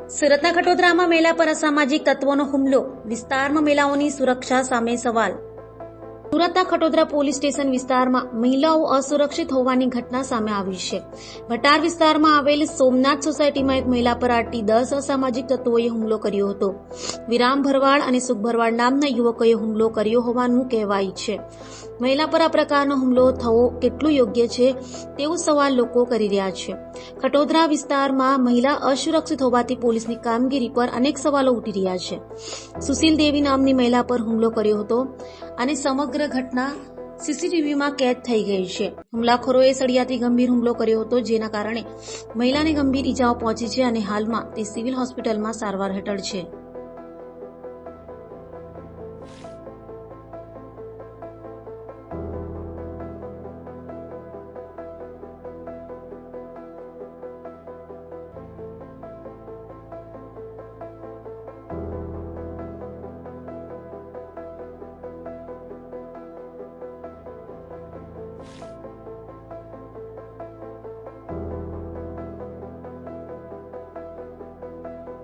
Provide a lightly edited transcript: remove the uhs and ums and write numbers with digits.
સુરતના ખટોદરામાં મહિલા પર અસામાજિક તત્વોનો હુમલો, વિસ્તારમાં મહિલાઓની સુરક્ષા સામે સવાલ। સુરતના ખટોદરા પોલીસ સ્ટેશન વિસ્તારમાં મહિલાઓ અસુરક્ષિત હોવાની ઘટના સામે આવી છે। ભટાર વિસ્તારમાં આવેલ સોમનાથ સોસાયટીમાં એક મહિલા પર 8-10 અસામાજિક તત્વોએ હુમલો કર્યો હતો। વિરામ ભરવાડ અને સુખ ભરવાડ નામના યુવકોએ હુમલો કર્યો હોવાનું કહેવાય છે। મહિલા પર આ પ્રકારનો હુમલો થવો કેટલું યોગ્ય છે તેવો સવાલ લોકો કરી રહ્યા છે। ખટોદરા વિસ્તારમાં મહિલા અસુરક્ષિત હોવાથી પોલીસની કામગીરી પર અનેક સવાલો ઉઠી રહ્યા છે। સુશીલ દેવી નામની મહિલા પર હુમલો કર્યો હતો અને સમગ્ર ઘટના સીસીટીવીમાં કેદ થઈ ગઈ છે। હુમલાખોરોએ સળિયાથી ગંભીર હુમલો કર્યો હતો, જેના કારણે મહિલાને ગંભીર ઈજાઓ પહોંચી છે અને હાલમાં તે સિવિલ હોસ્પિટલમાં સારવાર હેઠળ છે।